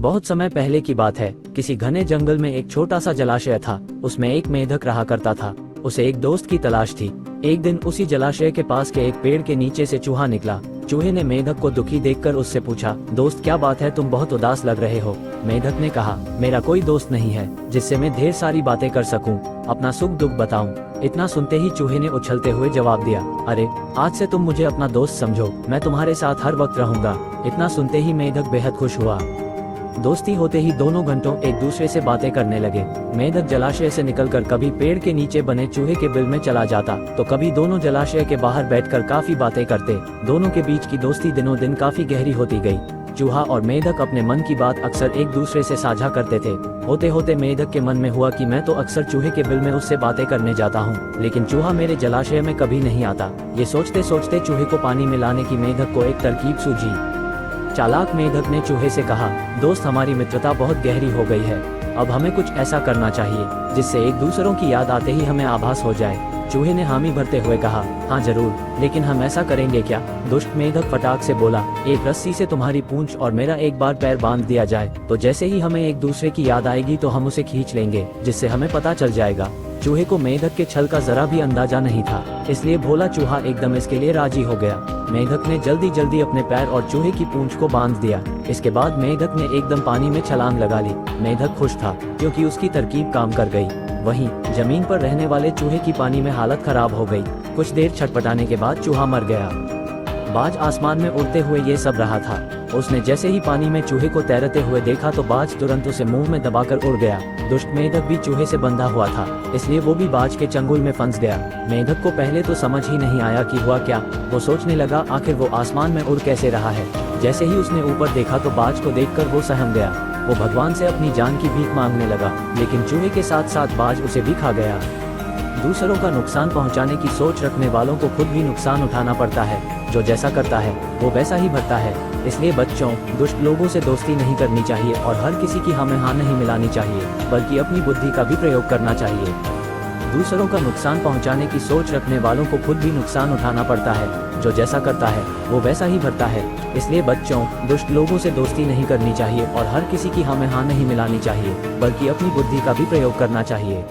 बहुत समय पहले की बात है। किसी घने जंगल में एक छोटा सा जलाशय था। उसमें एक मेढक रहा करता था। उसे एक दोस्त की तलाश थी। एक दिन उसी जलाशय के पास के एक पेड़ के नीचे से चूहा निकला। चूहे ने मेढक को दुखी देखकर उससे पूछा, दोस्त क्या बात है, तुम बहुत उदास लग रहे हो। मेढक ने कहा, मेरा कोई दोस्त नहीं है जिससे मैं ढेर सारी बातें कर सकूं, अपना सुख दुख बताऊं। इतना सुनते ही चूहे ने उछलते हुए जवाब दिया, अरे आज से तुम मुझे अपना दोस्त समझो, मैं तुम्हारे साथ हर वक्त रहूंगा। इतना सुनते ही मेढक बेहद खुश हुआ। दोस्ती होते ही दोनों घंटों एक दूसरे से बातें करने लगे। मेढक जलाशय से निकलकर कभी पेड़ के नीचे बने चूहे के बिल में चला जाता, तो कभी दोनों जलाशय के बाहर बैठकर काफी बातें करते। दोनों के बीच की दोस्ती दिनों दिन काफी गहरी होती गई। चूहा और मेढक अपने मन की बात अक्सर एक दूसरे से साझा करते थे। होते होते मेढक के मन में हुआ कि मैं तो अक्सर चूहे के बिल में उससे बातें करने जाता हूँ, लेकिन चूहा मेरे जलाशय में कभी नहीं आता। ये सोचते सोचते चूहे को पानी में लाने की मेढक को एक तरकीब सूझी। चालाक मेढक ने चूहे से कहा, दोस्त हमारी मित्रता बहुत गहरी हो गई है, अब हमें कुछ ऐसा करना चाहिए जिससे एक दूसरों की याद आते ही हमें आभास हो जाए। चूहे ने हामी भरते हुए कहा, हाँ जरूर, लेकिन हम ऐसा करेंगे क्या? दुष्ट मेढक फटाक से बोला, एक रस्सी से तुम्हारी पूंछ और मेरा एक बार पैर बांध दिया जाए, तो जैसे ही हमें एक दूसरे की याद आएगी तो हम उसे खींच लेंगे, जिससे हमें पता चल जाएगा। चूहे को मेढक के छल का जरा भी अंदाजा नहीं था, इसलिए भोला चूहा एकदम इसके लिए राजी हो गया। मेढक ने जल्दी जल्दी अपने पैर और चूहे की पूंछ को बांध दिया। इसके बाद मेढक ने एकदम पानी में छलांग लगा ली। मेढक खुश था क्योंकि उसकी तरकीब काम कर गई। वहीं जमीन पर रहने वाले चूहे की पानी में हालत खराब हो गई। कुछ देर छटपटाने के बाद चूहा मर गया। बाज आसमान में उड़ते हुए ये सब रहा था। उसने जैसे ही पानी में चूहे को तैरते हुए देखा तो बाज तुरंत उसे मुंह में दबाकर उड़ गया। दुष्ट मेढक भी चूहे से बंधा हुआ था, इसलिए वो भी बाज के चंगुल में फंस गया। मेढक को पहले तो समझ ही नहीं आया कि हुआ क्या। वो सोचने लगा आखिर वो आसमान में उड़ कैसे रहा है। जैसे ही उसने ऊपर देखा तो बाज को देखकर वो सहम गया। वो भगवान से अपनी जान की भीख मांगने लगा, लेकिन चूहे के साथ साथ बाज उसे भी खा गया। दूसरों का नुकसान पहुंचाने की सोच रखने वालों को खुद भी नुकसान उठाना पड़ता है। जो जैसा करता है वो वैसा ही भरता है। इसलिए बच्चों, दुष्ट लोगों से दोस्ती नहीं करनी चाहिए और हर किसी की हमें हाँ नहीं मिलानी चाहिए, बल्कि अपनी बुद्धि का भी प्रयोग करना चाहिए। दूसरों का नुकसान पहुंचाने की सोच रखने वालों को खुद भी नुकसान उठाना पड़ता है। जो जैसा करता है वो वैसा ही भरता है। इसलिए बच्चों, दुष्ट लोगों से दोस्ती नहीं करनी चाहिए और हर किसी की हमें हाँ नहीं मिलानी चाहिए, बल्कि अपनी बुद्धि का भी प्रयोग करना चाहिए।